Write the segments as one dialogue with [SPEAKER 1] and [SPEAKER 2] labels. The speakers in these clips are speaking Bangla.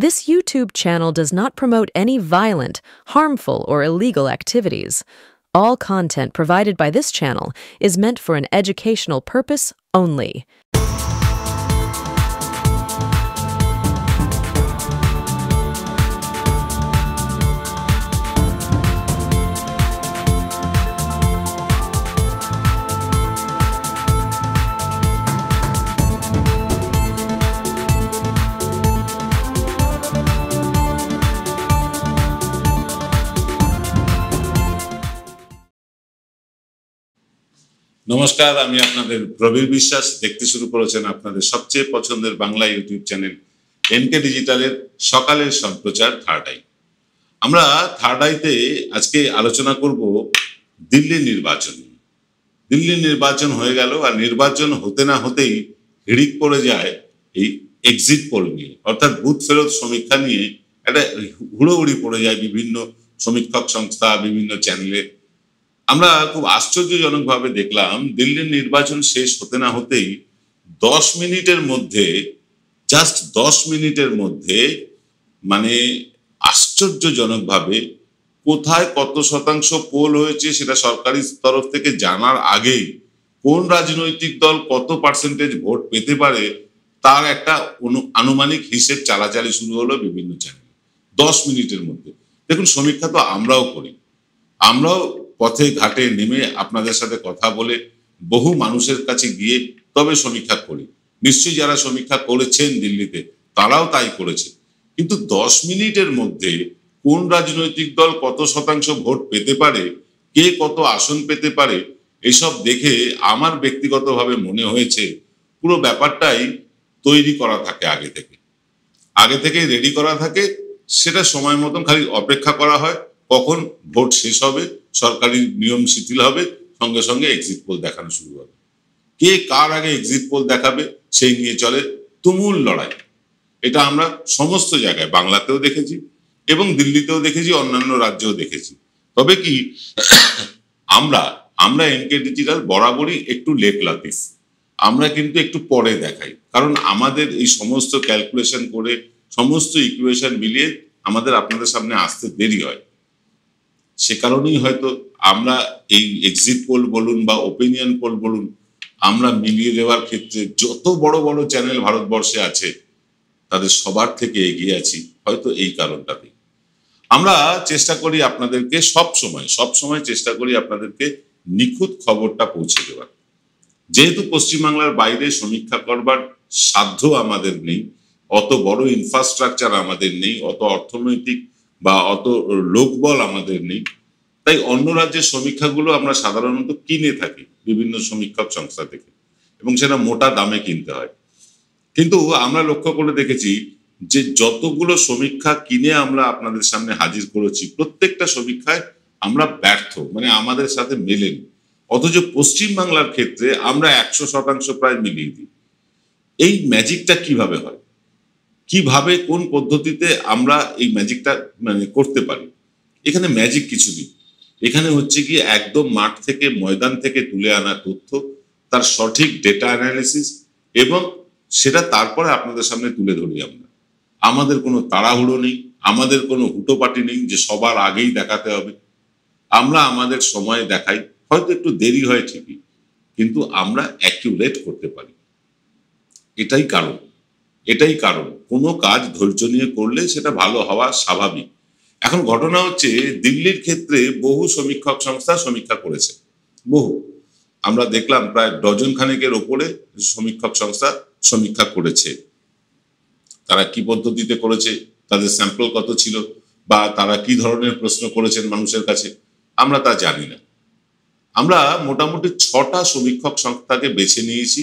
[SPEAKER 1] This YouTube channel does not promote any violent, harmful, or illegal activities. All content provided by this channel is meant for an educational purpose only.
[SPEAKER 2] নমস্কার, আমি আপনাদের প্রবীর বিশ্বাস। দেখতে শুরু করেছেন আপনাদের সবচেয়ে পছন্দের বাংলা ইউটিউব চ্যানেল এনকে ডিজিটালের সকালের সম্প্রচার থার্ড আই। আমরা থার্ড আইতে আজকে আলোচনা করব দিল্লি নির্বাচন। দিল্লি নির্বাচন হয়ে গেল, আর নির্বাচন হতে না হতেই হিড়িক পড়ে যায় এই এক্সিট পোল নিয়ে, অর্থাৎ বুথ ফেরত সমীক্ষা নিয়ে একটা হুড়োহুড়ি পড়ে যায় বিভিন্ন সমীক্ষক সংস্থা, বিভিন্ন চ্যানেলে। আমরা খুব আশ্চর্যজনকভাবে দেখলাম দিল্লির নির্বাচন শেষ হতে না হতেই 10 মিনিটের মধ্যে, জাস্ট 10 মিনিটের মধ্যে, মানে আশ্চর্যজনকভাবে কোথায় কত শতাংশ পোল হয়েছে সেটা সরকারি তরফ থেকে জানার আগেই কোন রাজনৈতিক দল কত পার্সেন্টেজ ভোট পেতে পারে তার একটা আনুমানিক হিসেব চালাচালি শুরু হলো বিভিন্ন চ্যানেলে 10 মিনিটের মধ্যে। দেখুন, সমীক্ষা তো আমরাও করি, আমরাও পথে ঘাটে নেমে আপনাদের সাথে কথা বলে বহু মানুষের কাছে গিয়ে তবে সমীক্ষা করি। নিশ্চয়ই যারা সমীক্ষা করেছেন দিল্লিতে তারাও তাই করেছে। কিন্তু 10 মিনিটের মধ্যে কোন রাজনৈতিক দল কত শতাংশ ভোট পেতে পারে, কে কত আসন পেতে পারে, এসব দেখে আমার ব্যক্তিগতভাবে মনে হয়েছে পুরো ব্যাপারটাই তৈরি করা থাকে আগে থেকে রেডি করা থাকে। সেটা সময় মতন খালি অপেক্ষা করা হয় কখন ভোট শেষ হবে, সরকারি নিয়ম শিথিল হবে, সঙ্গে সঙ্গে এক্সিট পোল দেখানো শুরু হবে। কে কার আগে এক্সিট পোল দেখাবে সেই নিয়ে চলে তুমুল লড়াই। এটা আমরা সমস্ত জায়গায়, বাংলাতেও দেখেছি এবং দিল্লিতেও দেখেছি, অন্যান্য রাজ্যেও দেখেছি। তবে কি আমরা এনকে ডিজিটাল বরাবরই একটু লেট লাতিফ, আমরা কিন্তু একটু পরে দেখাই, কারণ আমাদের এই সমস্ত ক্যালকুলেশন করে সমস্ত ইকুয়েশন মিলিয়ে আমাদের আপনাদের সামনে আসতে দেরি হয়। সে কারণেই হয়তো আমরা এই এক্সিট পোল বলুন বা ওপিনিয়ন পোল বলুন, আমরা মিলিয়ে দেওয়ার ক্ষেত্রে যত বড় বড় চ্যানেল ভারতবর্ষে আছে তাদের সবার থেকে এগিয়ে আছি, হয়তো এই কারণটাতেই। আমরা চেষ্টা করি আপনাদেরকে সব সময় চেষ্টা করি আপনাদেরকে নিখুঁত খবরটা পৌঁছে দেওয়ার। যেহেতু পশ্চিমবাংলার বাইরে সমীক্ষা করবার সাধ্য আমাদের নেই, অত বড় ইনফ্রাস্ট্রাকচার আমাদের নেই, অত অর্থনৈতিক বা অত লোকবল আমাদের নেই, তাই অন্য রাজ্যের সমীক্ষাগুলো আমরা সাধারণত কিনে থাকি বিভিন্ন সমীক্ষক সংস্থা থেকে, এবং সেটা মোটা দামে কিনতে হয়। কিন্তু আমরা লক্ষ্য করে দেখেছি যে যতগুলো সমীক্ষা কিনে আমরা আপনাদের সামনে হাজির করেছি, প্রত্যেকটা সমীক্ষায় আমরা ব্যর্থ, মানে আমাদের সাথে মেলেনি। অথচ পশ্চিমবাংলার ক্ষেত্রে আমরা 100% প্রায় মিলিয়ে দিই। এই ম্যাজিকটা কিভাবে হয়, কিভাবে কোন পদ্ধতিতে আমরা এই ম্যাজিকটা করতে পারি? এখানে ম্যাজিক কিছু নেই, এখানে হচ্ছে কি একদম মাঠ থেকে, ময়দান থেকে তুলে আনা তথ্য, তার সঠিক ডেটা অ্যানালিসিস, এবং সেটা তারপরে আপনাদের সামনে তুলে ধরি আমরা। আমাদের কোনো তাড়াহুড়ো নেই, আমাদের কোনো হুটোপাটি নেই যে সবার আগেই দেখাতে হবে। আমরা আমাদের সময় দেখাই, হয়তো একটু দেরি হয় ঠিকই, কিন্তু আমরা অ্যাকিউরেট করতে পারি। এটাই কারণ কোনো কাজ ধৈর্য নিয়ে করলে সেটা ভালো হওয়া স্বাভাবিক। এখন ঘটনা হচ্ছে, দিল্লির ক্ষেত্রে বহু সমীক্ষক সংস্থা সমীক্ষা করেছে, বহু, আমরা দেখলাম প্রায় ডজন খানেকের ওপরে সমীক্ষক সংস্থা সমীক্ষা করেছে। তারা কি পদ্ধতিতে করেছে, তাদের স্যাম্পল কত ছিল, বা তারা কি ধরনের প্রশ্ন করেছেন মানুষের কাছে, আমরা তা জানি না। আমরা মোটামুটি 6টা সমীক্ষক সংস্থাকে বেছে নিয়েছি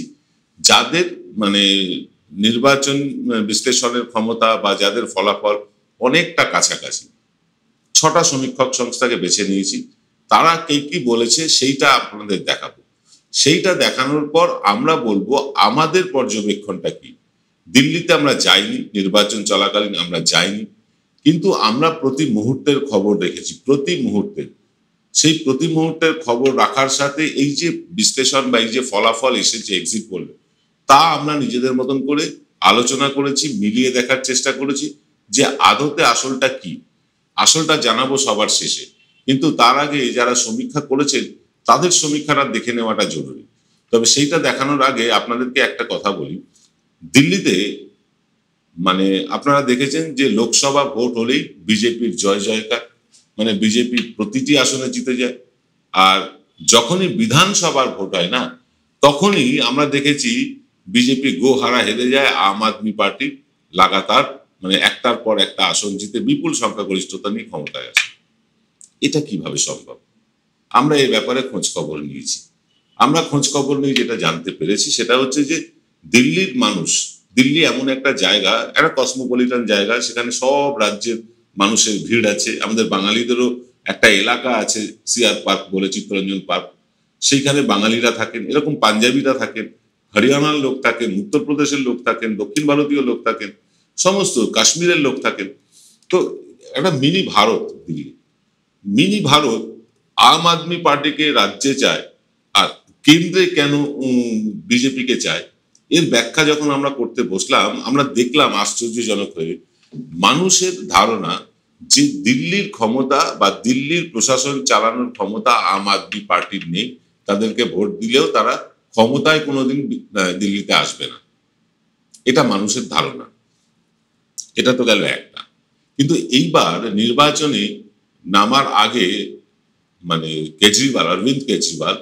[SPEAKER 2] যাদের নির্বাচন বিশ্লেষণের ক্ষমতা বা যাদের ফলাফল অনেকটা কাছাকাছি। 6টা সমীক্ষক সংস্থাকে বেছে নিয়েছি, তারা কে কি বলেছে সেইটা আপনাদের দেখাবো। সেইটা দেখানোর পর আমরা বলবো আমাদের পর্যবেক্ষণটা কি। দিল্লিতে আমরা যাইনি, নির্বাচন চলাকালীন আমরা যাইনি, কিন্তু আমরা প্রতি মুহূর্তের খবর রেখেছি, প্রতি মুহূর্তের। সেই প্রতি মুহূর্তের খবর রাখার সাথে এই যে বিশ্লেষণ বা এই যে ফলাফল এসেছে এক্সিট পোলে, তা আমরা নিজেদের মতন করে আলোচনা করেছি, মিলিয়ে দেখার চেষ্টা করেছি, যে আদতে আসলটা কি। আসলটা জানাবো সবার শেষে, কিন্তু তার আগে যারা সমীক্ষা করেছেন তাদের সমীক্ষাটা দেখে নেওয়াটা জরুরি। তবে সেইটা দেখানোর আগে আপনাদেরকে একটা কথা বলি। দিল্লিতে মানে আপনারা দেখেছেন যে লোকসভা ভোট হলেই বিজেপির জয় জয়কার, মানে বিজেপি প্রতিটি আসনে জিতে যায়। আর যখনই বিধানসভার ভোট হয় না, তখনই আমরা দেখেছি বিজেপি গোহারা হেরে যায়, আম আদমি পার্টি লাগাতার মানে একটার পর একটা আসন জিতে বিপুল সংখ্যাগরিষ্ঠতা নিয়ে ক্ষমতায় আসে। এটা কিভাবে সম্ভব? আমরা এই ব্যাপারে খোঁজ খবর নিয়েছি। আমরা খোঁজ খবর নিয়ে যেটা জানতে পেরেছি সেটা হচ্ছে যে দিল্লির মানুষ, দিল্লি এমন একটা জায়গা, একটা কসমোপলিটন জায়গা, সেখানে সব রাজ্যের মানুষের ভিড় আছে। আমাদের বাঙালিদেরও একটা এলাকা আছে সিআর পার্ক বলে, চিত্তরঞ্জন পার্ক, সেইখানে বাঙালিরা থাকেন, এরকম পাঞ্জাবিরা থাকেন, হরিয়ানার লোক থাকেন, উত্তরপ্রদেশের লোক থাকেন, দক্ষিণ ভারতীয় লোক থাকেন, সমস্ত কাশ্মীরের লোক থাকেন। তো একটা মিনি ভারত দিল্লি। মিনি ভারত আম আদমি পার্টিকে রাজ্যে চায়, আর কেন্দ্রে কেন বিজেপিকে চায়, এর ব্যাখ্যা যখন আমরা করতে বসলাম, আমরা দেখলাম আশ্চর্যজনক হয়ে মানুষের ধারণা যে দিল্লির ক্ষমতা বা দিল্লির প্রশাসন চালানোর ক্ষমতা আম আদমি পার্টির নেই, তাদেরকে ভোট দিলেও তারা ক্ষমতায় কোনোদিন দিল্লিতে আসবে না, এটা মানুষের ধারণা। এটা তো গেল একটা। কিন্তু এইবার নির্বাচনে নামার আগে মানে কেজরিওয়াল, অরবিন্দ কেজরিওয়াল,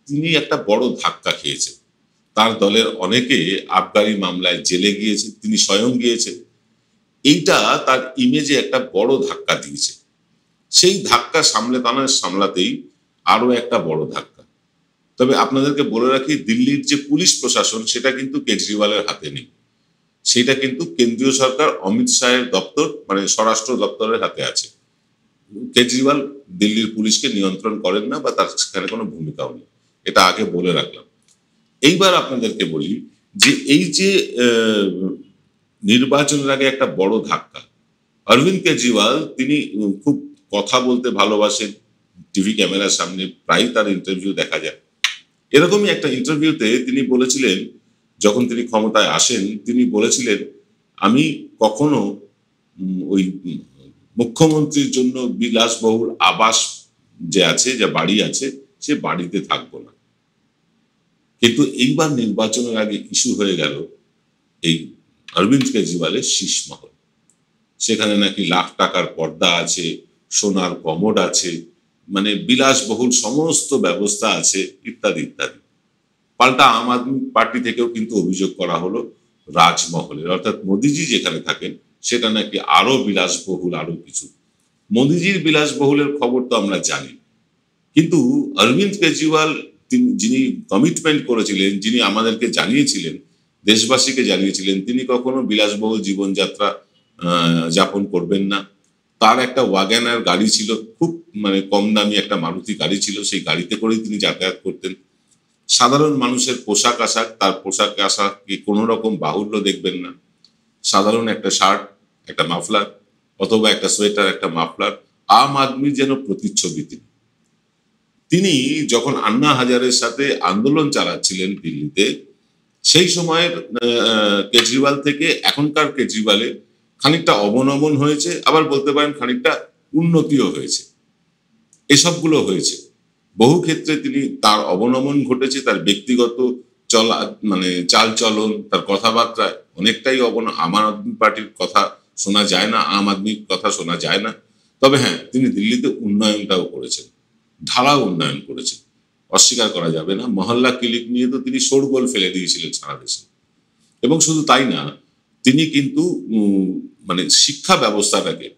[SPEAKER 2] তিনি একটা বড় ধাক্কা খেয়েছেন। তার দলের অনেকে আবগারি মামলায় জেলে গিয়েছে, তিনি স্বয়ং গিয়েছেন। এইটা তার ইমেজে একটা বড় ধাক্কা দিয়েছে। সেই ধাক্কা সামলাতেই আরো একটা বড় ধাক্কা। তবে আপনাদেরকে বলে রাখি, দিল্লির যে পুলিশ প্রশাসন সেটা কিন্তু কেজরিওয়ালের হাতে নেই, সেটা কিন্তু কেন্দ্রীয় সরকার অমিত শাহের দপ্তর মানে স্বরাষ্ট্র দপ্তরের হাতে আছে। কেজরিওয়াল দিল্লির পুলিশকে নিয়ন্ত্রণ করেন না বা তার সেখানে কোনো ভূমিকাও নেই, এটা আগে বলে রাখলাম। এইবার আপনাদেরকে বলি যে এই যে নির্বাচনের আগে একটা বড় ধাক্কা। অরবিন্দ কেজরিওয়াল তিনি খুব কথা বলতে ভালোবাসেন, টিভি ক্যামেরার সামনে প্রায় তার ইন্টারভিউ দেখা যায়। এরকমই একটা ইন্টারভিউতে তিনি বলেছিলেন, যখন তিনি ক্ষমতায় আসেন তিনি বলেছিলেন, আমি কখনো ওই মুখ্যমন্ত্রীর জন্য বিলাসবহুল আবাস যে আছে, যে বাড়ি আছে, সে বাড়িতে থাকবো না। কিন্তু এইবার নির্বাচনের আগে ইস্যু হয়ে গেল এই অরবিন্দ কেজরিওয়ালের শীষমহল। সেখানে নাকি লাখ টাকার পর্দা আছে, সোনার কমোড আছে, মানে বিলাসবহুল সমস্ত ব্যবস্থা আছে, ইত্যাদি ইত্যাদি। পাল্টা আম আদমি পার্টি থেকেও কিন্তু অভিযোগ করা হলো রাজমহলের, অর্থাৎ মোদিজি যেখানে থাকেন সেটা নাকি আরো বিলাসবহুল, আরো কিছু। মোদিজির বিলাসবহুলের খবর তো আমরা জানি, কিন্তু অরবিন্দ কেজরিওয়াল যিনি কমিটমেন্ট করেছিলেন, যিনি আমাদেরকে জানিয়েছিলেন, দেশবাসীকে জানিয়েছিলেন তিনি কখনো বিলাসবহুল জীবনযাত্রা যাপন করবেন না। তার একটা ওয়াগনার গাড়ি ছিল, খুব মানে কম দামি একটা মারুতি গাড়ি ছিল, সেই গাড়িতে করেই তিনি যাতায়াত করতেন। সাধারণ মানুষের পোশাক আশাক, তার পোশাক আশাককে কোনো রকম বাহুল্য দেখবেন না। সাধারণ একটা শার্ট, একটা মাফলার, অথবা একটা সোয়েটার, একটা মাফলার, আম আদমির যেন প্রতিচ্ছবি তিনি। যখন আন্না হাজারের সাথে আন্দোলন চালাচ্ছিলেন দিল্লিতে, সেই সময়ের কেজরিওয়াল থেকে এখনকার কেজরিওয়ালে খানিকটা অবনমন হয়েছে, আবার বলতে পারেন খানিকটা উন্নতিও হয়েছে। এসবগুলো হয়েছে বহু ক্ষেত্রে। তিনি তার অবনমন ঘটেছে, তার ব্যক্তিগত চলা মানে চাল চলন, তার কথাবার্তায় অনেকটাই আম আদমি পার্টির কথা শোনা যায় না, আম আদমির কথা শোনা যায় না। তবে হ্যাঁ, তিনি দিল্লিতে উন্নয়নটাও করেছেন, ধারাও উন্নয়ন করেছেন, অস্বীকার করা যাবে না। মহল্লা ক্লিনিক নিয়ে তো তিনি শোরগোল ফেলে দিয়েছিলেন সারা দেশে। এবং শুধু তাই না, তিনি কিন্তু মানে শিক্ষা ব্যবস্থাটাকে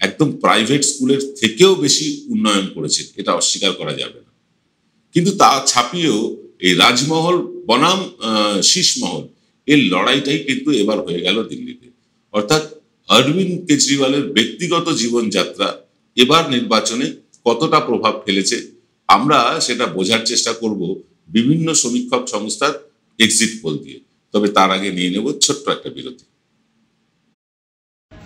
[SPEAKER 2] একদম প্রাইভেট স্কুলের থেকেও বেশি উন্নয়ন করেছেন, এটা অস্বীকার করা যাবে না। কিন্তু তা ছাপিয়েও এই রাজমহল বনাম শীষমহল, এর লড়াইটাই কিন্তু এবার হয়ে গেল দিল্লিতে। অর্থাৎ অরবিন্দ কেজরিওয়ালের ব্যক্তিগত জীবনযাত্রা এবার নির্বাচনে কতটা প্রভাব ফেলেছে আমরা সেটা বোঝার চেষ্টা করব বিভিন্ন সমীক্ষক সংস্থার এক্সিট পোল দিয়ে। তবে তার আগে নিয়ে নেব ছোট্ট একটা বিরতি।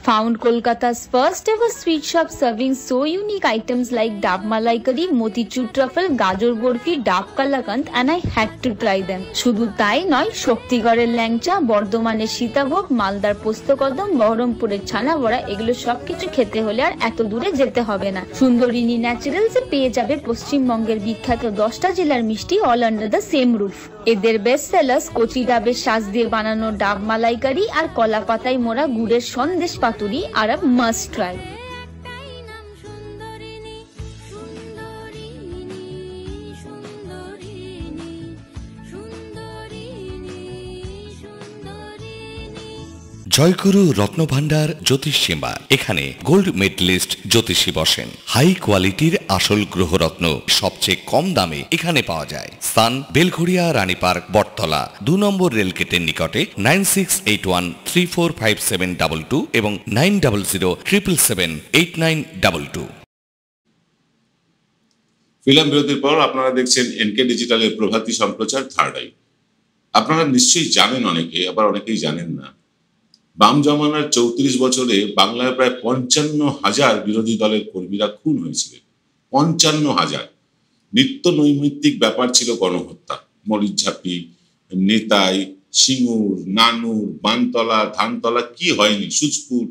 [SPEAKER 3] Found Kolkata's first ever sweet shop serving so unique items like Dab Malai Curry, Motichur Truffle, Gajor Borfi, Dab Kalakand, and I had to try them. শুধু তাই নয়, শক্তিগড়ের ল্যাংচা, বর্ধমানের সীতাভোগ, মালদার পোস্তকদম, বহরমপুরের ছানা বড়া, এগুলো সবকিছু খেতে হলে আর এত দূরে যেতে হবে না। সুন্দরিনী ন্যাচারালসে পেয়ে যাবে পশ্চিমবঙ্গের বিখ্যাত 10টা জেলার মিষ্টি all under the same roof. এদের বেস্ট সেলার্স কচি ডাবের শাঁস দিয়ে বানানো ডাব মালাইকারি আর কলা পাতায় মোড়া গুড়ের সন্দেশ পাতুরি আর মাস্ট ট্রাই।
[SPEAKER 4] জয়গুরু রত্নভান্ডার জ্যোতিষীমা, এখানে গোল্ড মেডেলিস্ট জ্যোতিষী বসেন। হাই কোয়ালিটির আসল গ্রহরত্ন সবচেয়ে কম দামে এখানে পাওয়া যায়। স্থান বেলঘড়িয়া, রানী পার্ক, বটতলা, 2 নম্বর রেলগেটের নিকটে। 9681345722 এবং 9007778922।
[SPEAKER 2] ফিল্ম বিরতির পর আপনারা দেখছেন এনকে ডিজিটালের প্রভাতী সম্প্রচার থার্ড আই। আপনারা নিশ্চয়ই জানেন, অনেকে আবার অনেকেই জানেন না, বাম জমানার 34 বছরে বাংলায় প্রায় 55,000 বিরোধী দলের কর্মীরা খুন হয়েছিলেন। 55,000। নিত্য নৈমিত্তিক ব্যাপার ছিল গণহত্যা। মরিচঝাপি, নেতাই, সিঙ্গুর, নানুর, বানতলা, ধানতলা, কি হয়নি, সুচপুর,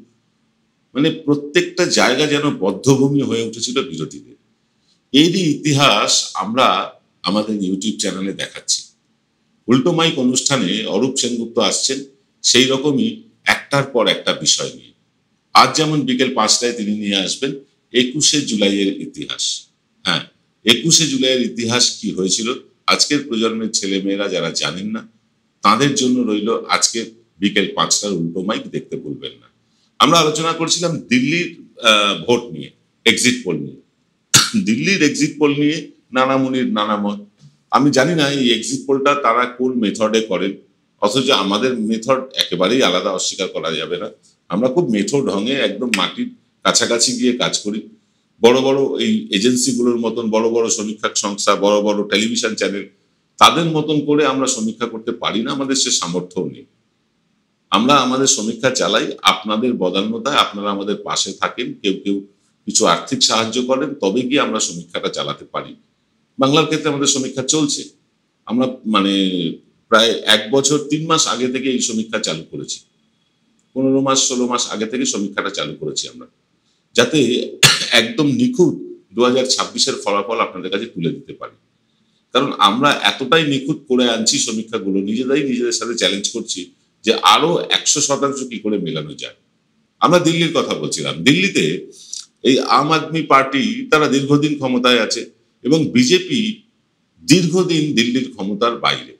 [SPEAKER 2] মানে প্রত্যেকটা জায়গা যেন বদ্ধভূমি হয়ে উঠেছিল বিরোধীদের। এরই ইতিহাস আমরা আমাদের ইউটিউব চ্যানেলে দেখাচ্ছি। উল্টো মাইক অনুষ্ঠানে অরূপ সেনগুপ্ত আসছেন সেই রকমই একটার পর একটা বিষয় নিয়ে। আজ যেমন বিকেল 5টায় তিনি নিয়ে আসবেন 21শে জুলাইয়ের ইতিহাস। হ্যাঁ, 21শে জুলাইয়ের ইতিহাস কি হয়েছিল আজকের প্রজন্মের ছেলেমেয়েরা যারা জানেন না তাদের জন্য রইল আজকে বিকেল 5টার উল্টো মাইক, দেখতে ভুলবেন না। আমরা আলোচনা করছিলাম দিল্লির ভোট নিয়ে, এক্সিট পোল নিয়ে। দিল্লির এক্সিট পোল নিয়ে নানা মুনির নানা মত। আমি জানি না এই এক্সিট পোলটা তারা কোন মেথডে করেন, অথচ আমাদের মেথড একেবারেই আলাদা, অস্বীকার করা যাবে না। আমরা খুব মেথড ঢঙে একদম মাটির কাছাকাছি গিয়ে কাজ করি। বড় বড় এই এজেন্সিগুলোর মতন, বড় বড় সমীক্ষা সংস্থা, বড় বড় টেলিভিশন চ্যানেল, তাদের মতন করে আমরা সমীক্ষা করতে পারি না, আমাদের সে সামর্থ্যও নেই। আমরা আমাদের সমীক্ষা চালাই আপনাদের বদান্যতায়। আপনারা আমাদের পাশে থাকেন, কেউ কেউ কিছু আর্থিক সাহায্য করেন, তবে গিয়ে আমরা সমীক্ষাটা চালাতে পারি। বাংলার ক্ষেত্রে আমাদের সমীক্ষা চলছে। আমরা মানে প্রায় 1 বছর 3 মাস আগে থেকে এই সমীক্ষা চালু করেছি। 15 মাস 16 মাস আগে থেকে সমীক্ষাটা চালু করেছি আমরা, যাতে একদম নিখুঁত 2026-এর ফলাফল আপনাদের কাছে তুলে দিতে পারি। কারণ আমরা এতটাই নিখুঁত করে আনছি সমীক্ষাগুলো, নিজেদের সাথে চ্যালেঞ্জ করছি যে আরো 100% কি করে মেলানো যায়। আমরা দিল্লির কথা বলছিলাম। দিল্লিতে এই আম আদমি পার্টি তারা দীর্ঘদিন ক্ষমতায় আছে এবং বিজেপি দীর্ঘদিন দিল্লির ক্ষমতার বাইরে,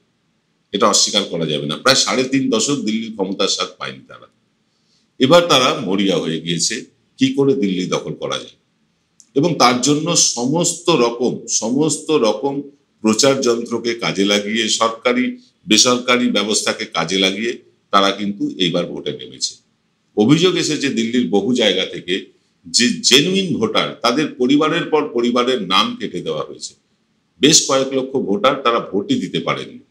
[SPEAKER 2] এটা অস্বীকার করা যাবে না। প্রায় 3.5 দশক দিল্লির ক্ষমতার স্বাদ পায়নি তারা। এবার তারা মরিয়া হয়ে গিয়েছে কি করে দিল্লি দখল করা যায়, এবং তার জন্য সমস্ত রকম প্রচার যন্ত্রকে কাজে লাগিয়ে, সরকারি বেসরকারি ব্যবস্থাকে কাজে লাগিয়ে তারা কিন্তু এইবার ভোটে নেমেছে। অভিযোগ এসেছে দিল্লির বহু জায়গা থেকে যে জেনুইন ভোটার, তাদের পরিবারের পর পরিবারের নাম কেটে দেওয়া হয়েছে। বেশ কয়েক লক্ষ ভোটার তারা ভোটই দিতে পারেননি,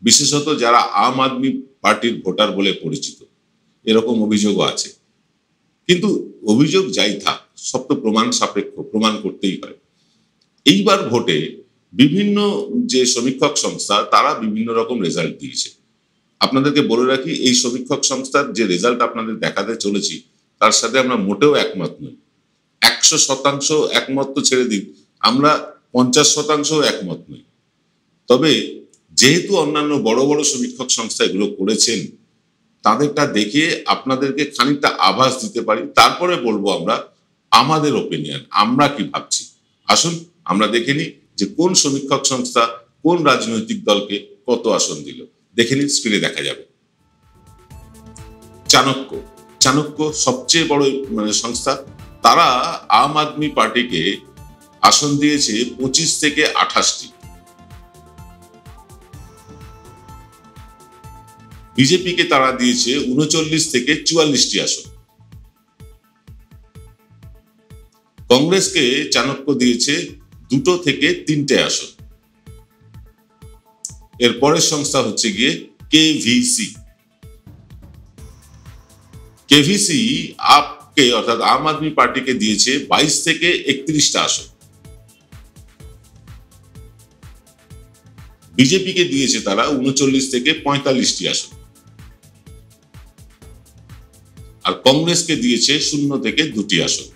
[SPEAKER 2] বিশেষত যারা আম আদমি পার্টির ভোটার বলে পরিচিত। এরকম অভিযোগও আছে। কিন্তু অভিযোগ যাই থাক, সব তো প্রমাণ সাপেক্ষ, প্রমাণ করতেই হয়। এইবার ভোটে বিভিন্ন যে সমীক্ষক সংস্থা তারা বিভিন্ন রকম রেজাল্ট দিয়েছে। আপনাদেরকে বলে রাখি, এই সমীক্ষক সংস্থার যে রেজাল্ট আপনাদের দেখাতে চলেছি তার সাথে আমরা মোটেও একমত নই। 100% একমত তো ছেড়ে দিন, আমরা 50% একমত নই। তবে যেহেতু অন্যান্য বড় বড় সমীক্ষক সংস্থা এগুলো করেছেন, তাদেরটা দেখে আপনাদেরকে খানিকটা আভাস দিতে পারি, তারপরে বলবো আমরা আমাদের ওপিনিয়ন, আমরা কি ভাবছি। আসুন আমরা দেখে নিই যে কোন সমীক্ষক সংস্থা কোন রাজনৈতিক দলকে কত আসন দিল। দেখে নিন, স্ক্রিনে দেখা যাবে। চাণক্য সবচেয়ে বড় সংস্থা, তারা আম আদমি পার্টিকে আসন দিয়েছে 25 থেকে 28টি, বিজেপিকে তারা দিয়েছে 39 থেকে 44টি আসন, কংগ্রেসকে চাণক্য দিয়েছে 2 থেকে 3টে আসন। এর পরের সংস্থা হচ্ছে গিয়ে কেভিসি। কেভিসি আপকে অর্থাৎ আম আদমি পার্টিকে দিয়েছে 22 থেকে 31টা আসন, বিজেপিকে দিয়েছে তারা 39 থেকে 45টি আসন, আর কংগ্রেসকে দিয়েছে 0 থেকে 2টি আসন।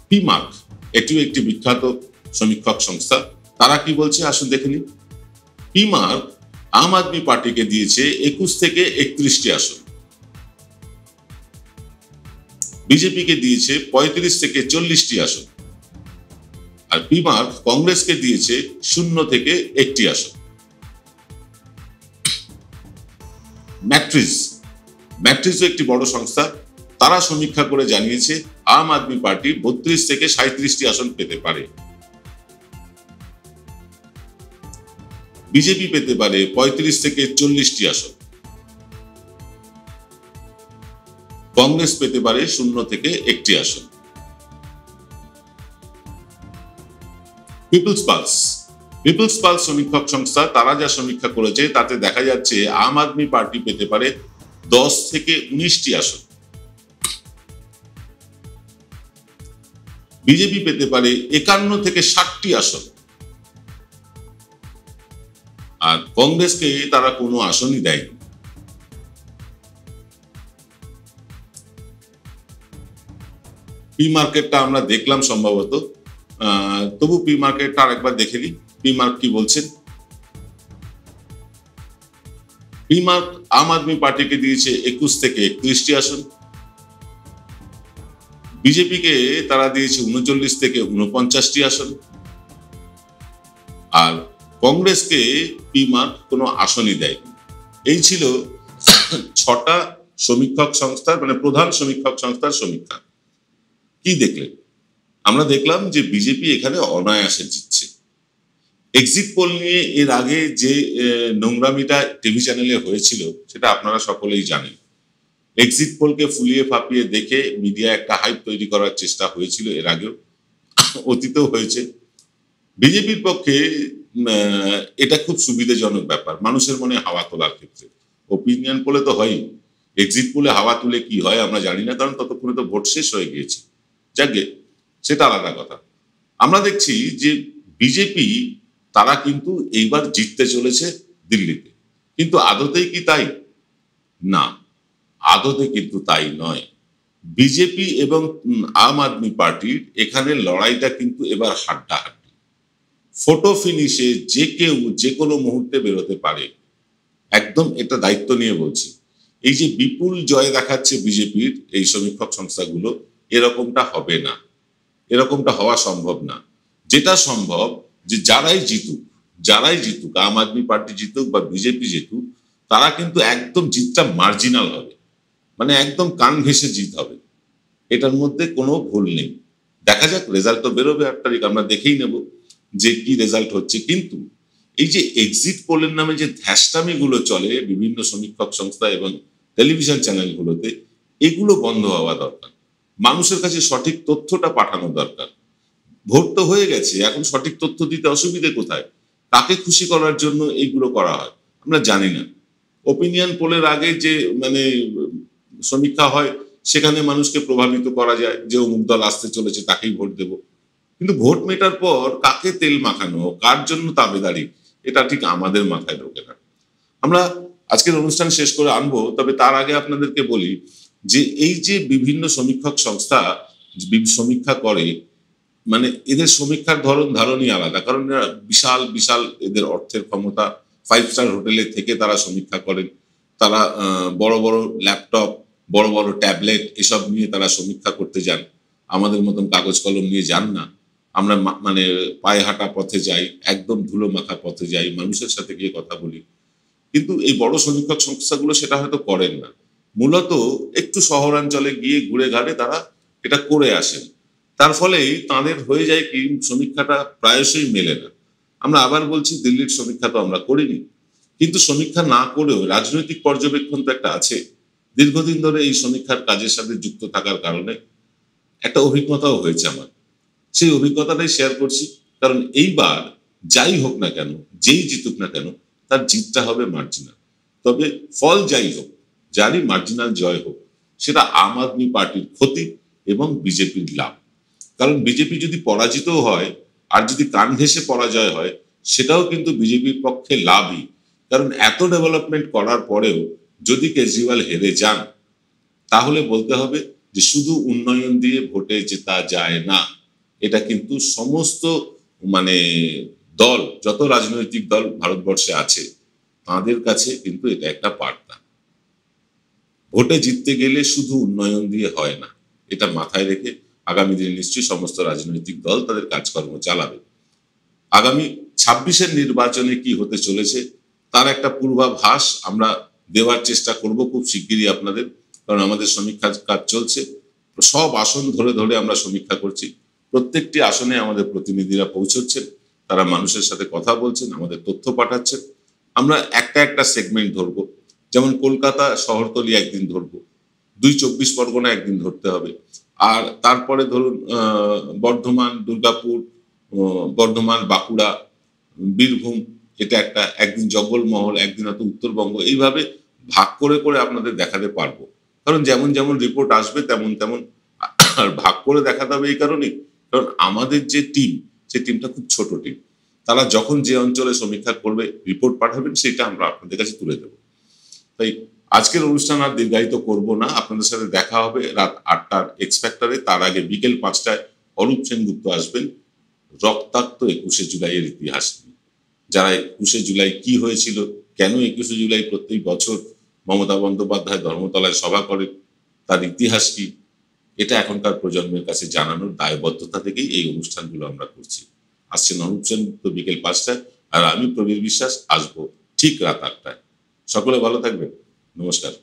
[SPEAKER 2] পিমার্ক এটিও একটি বিখ্যাত সমীক্ষক সংস্থা, তারা কি বলছে আসুন দেখে নিন। পিমার্ক আম আদমি পার্টিকে দিয়েছে 21 থেকে 31টি আসন, বিজেপিকে দিয়েছে 35 থেকে 40টি আসন, আর পিমার্ক কংগ্রেসকে দিয়েছে 0 থেকে 1টি আসন। ম্যাট্রিক্সও একটি বড় সংস্থা, তারা সমীক্ষা করে জানিয়েছে আম আদমি পার্টি 32 থেকে 37টি আসন পেতে পারে, বিজেপি পেতে পারে 35 থেকে 40টি আসন, কংগ্রেস পেতে পারে 0 থেকে 1টি আসন। পিপলস পালস সমীক্ষক সংস্থা, তারা যা সমীক্ষা করেছে তাতে দেখা যাচ্ছে আম আদমি পার্টি পেতে পারে 10 থেকে 19টি আসন, বিজেপি পেতে পারে 51 থেকে 60টি আসন, আর কংগ্রেসকে তারা কোনো আসনই দেয়নি। পি মার্কেটটা আমরা দেখলাম সম্ভবত, তবু পি মার্কেটটা আরেকবার দেখে নিই। পি মার্ক কি বলছেন? পি মার্ক আম আদমি পার্টিকে দিয়েছে 21 থেকে 31টি আসন, বিজেপিকে তারা দিয়েছে 39 থেকে 49টি আসন, আর কংগ্রেসকে পি মার্ক কোনো আসনই দেয়নি। এই ছিল 6টা সমীক্ষক সংস্থার মানে প্রধান সমীক্ষক সংস্থার সমীক্ষা। কি দেখলেন? আমরা দেখলাম যে বিজেপি এখানে অনায়াসে জিতছে। এক্সিট পোল নিয়ে এর আগে যে নোংরামিটা টিভি চ্যানেলে হয়েছিল সেটা আপনারা সকলেই জানেন। এক্সিট পোলকে ফুলিয়ে ফাঁপিয়ে দেখে মিডিয়া একটা হাইপ তৈরি করার চেষ্টা হয়েছিল, এর আগেও অতীতেও হয়েছে। বিজেপির পক্ষে এটা খুব সুবিধাজনক ব্যাপার মানুষের মনে হাওয়া তোলার ক্ষেত্রে। ওপিনিয়ন পোলে তো হয়ই, এক্সিট পোলে হাওয়া তুলে কি হয় আমরা জানি না, কারণ ততক্ষণে তো ভোট শেষ হয়ে গিয়েছে। যাকে সেটা আলাদা কথা। আমরা দেখছি যে বিজেপি তারা কিন্তু এইবার জিততে চলেছে দিল্লিতে, কিন্তু আদতেই কি তাই? না, আদতে কিন্তু তাই নয়। বিজেপি এবং আম আদমি পার্টির এখানে লড়াইটা কিন্তু এবার হাড্ডাহাড্ডি। ফটো ফিনিশে যে কেউ যে কোনো মুহূর্তে বেরোতে পারে, একদম এটা দায়িত্ব নিয়ে বলছি। এই যে বিপুল জয় দেখাচ্ছে বিজেপির এই সমীক্ষক সংস্থাগুলো, এরকমটা হবে না, এরকমটা হওয়া সম্ভব না। যেটা সম্ভব যে যারাই জিতুক, আম আদমি পার্টি জিতুক বা বিজেপি জিতুক, তারা কিন্তু একদম জিতটা মার্জিনাল হবে, মানে একদম কান ঘেঁষে জিত হবে, এটার মধ্যে কোনো ভুল নেই। দেখা যাক, রেজাল্ট তো বেরোবে 8 তারিখ, আমরা দেখেই নেব যে কি রেজাল্ট হচ্ছে। কিন্তু এই যে এক্সিট পোলের নামে যে ধ্যাসটামি গুলো চলে বিভিন্ন সমীক্ষক সংস্থা এবং টেলিভিশন চ্যানেলগুলোতে, এগুলো বন্ধ হওয়া দরকার। মানুষের কাছে সঠিক তথ্যটা পাঠানো দরকার। ভোট তো হয়ে গেছে, এখন সঠিক তথ্য দিতে অসুবিধে কোথায়? তাকে খুশি করার জন্য এইগুলো করা হয়, আমরা জানি না। ওপিনিয়ন পোলের আগে যে মানে সমীক্ষা হয়, সেখানে মানুষকে প্রভাবিত করা যায় যে অমুক দল আসতে চলেছে, তাকেই ভোট দেব। কিন্তু ভোট মেটার পর কাকে তেল মাখানো, কার জন্য তাবেদারি, এটা ঠিক আমাদের মাথায় ঢোকে না। আমরা আজকের অনুষ্ঠান শেষ করে আনবো, তবে তার আগে আপনাদেরকে বলি যে এই যে বিভিন্ন সমীক্ষক সংস্থা সমীক্ষা করে, মানে এদের সমীক্ষার ধারণই আলাদা, কারণ বিশাল বিশাল এদের অর্থের ক্ষমতা। 5 স্টার হোটেলে থেকে তারা সমীক্ষা করেন, তারা বড় বড় ল্যাপটপ, বড় বড় ট্যাবলেট এসব নিয়ে তারা সমীক্ষা করতে যান। আমাদের মতন কাগজ কলম নিয়ে যান না। আমরা মানে পায়ে হাঁটা পথে যাই, একদম ধুলো মাখা পথে যাই, মানুষের সাথে গিয়ে কথা বলি। কিন্তু এই বড় সমীক্ষক সংস্থাগুলো সেটা হয়তো করেন না, মূলত একটু শহরাঞ্চলে গিয়ে ঘুরে ঘাড়ে তারা এটা করে আসেন। তার ফলেই তাদের হয়ে যায় কি, সমীক্ষাটা প্রায়শই মেলে না। আমরা আবার বলছি, দিল্লির সমীক্ষা তো আমরা করিনি, কিন্তু সমীক্ষা না করেও রাজনৈতিক পর্যবেক্ষণ তো একটা আছে। দীর্ঘদিন ধরে এই সমীক্ষার কাজের সাথে যুক্ত থাকার কারণে একটা অভিজ্ঞতাও হয়েছে আমার, সেই অভিজ্ঞতাটাই শেয়ার করছি। কারণ এইবার যাই হোক না কেন, যেই জিতুক না কেন, তার জিতটা হবে মার্জিনাল। তবে ফল যাই হোক, যারই মার্জিনাল জয় হোক, সেটা আম আদমি পার্টির ক্ষতি এবং বিজেপির লাভ। কারণ বিজেপি যদি পরাজিত হয় আর যদি কান ঘেঁষে পরাজয় হয়, সেটাও কিন্তু বিজেপির পক্ষে লাভই। কারণ এত ডেভেলপমেন্ট করার পরেও যদি কেজরিওয়াল হেরে যান, তাহলে বলতে হবে যে শুধু উন্নয়ন দিয়ে ভোটে জেতা যায় না। এটা কিন্তু সমস্ত দল, যত রাজনৈতিক দল ভারতবর্ষে আছে, তাদের কাছে কিন্তু এটা একটা বার্তা। ভোটে জিততে গেলে শুধু উন্নয়ন দিয়ে হয় না। এটা মাথায় রেখে আগামী দিনে নিশ্চয়ই সমস্ত রাজনৈতিক দল তাদের কাজকর্ম চালাবে। আগামী 26-এর নির্বাচনে কি হতে চলেছে তার একটা পূর্বাভাস আমরা দেওয়ার চেষ্টা করব খুব শিগগিরই আপনাদের। কারণ আমাদের সমীক্ষার কাজ চলছে, সব আসন ধরে ধরে আমরা সমীক্ষা করছি। প্রত্যেকটি আসনে আমাদের প্রতিনিধিরা পৌঁছচ্ছেন, তারা মানুষের সাথে কথা বলছেন, আমাদের তথ্য পাঠাচ্ছেন। আমরা একটা একটা সেগমেন্ট ধরবো। যেমন কলকাতা শহরতলি একদিন ধরবো, 2 24 পরগনা একদিন ধরতে হবে, আর তারপরে ধরুন বর্ধমান, দুর্গাপুর, বর্ধমান, বাঁকুড়া, বীরভূম, এটা একটা একদিন, জঙ্গলমহল একদিন, হয়তো উত্তরবঙ্গ। এইভাবে ভাগ করে করে আপনাদের দেখাতে পারবো। কারণ যেমন যেমন রিপোর্ট আসবে তেমন তেমন আর ভাগ করে দেখাতে হবে। এই কারণেই, কারণ আমাদের যে টিম, সেই টিমটা খুব ছোট টিম। তারা যখন যে অঞ্চলে সমীক্ষা করবে, রিপোর্ট পাঠাবেন, সেটা আমরা আপনাদের কাছে তুলে দেবো। তাই আজকের অনুষ্ঠান আর দীর্ঘায়িত করব না। আপনাদের সাথে দেখা হবে রাত 8টার এক্স ফ্যাক্টরে। তার আগে বিকেল 5টায় অরূপ সেনগুপ্ত আসবেন রক্তাক্ত 21শে জুলাইয়ের ইতিহাস নিয়ে। যারা 21শে জুলাই কি হয়েছিল, কেন 21শে জুলাই প্রত্যেক বছর মমতা বন্দ্যোপাধ্যায় ধর্মতলায় সভা করেন, তার ইতিহাস কি, এটা এখনকার প্রজন্মের কাছে জানানোর দায়বদ্ধতা থেকেই এই অনুষ্ঠানগুলো আমরা করছি। আসছেন অরূপ সেনগুপ্ত বিকেল 5টায়, আর আমি প্রবীর বিশ্বাস আসবো ঠিক রাত 8টায়। সকলে ভালো থাকবেন, নমস্কার।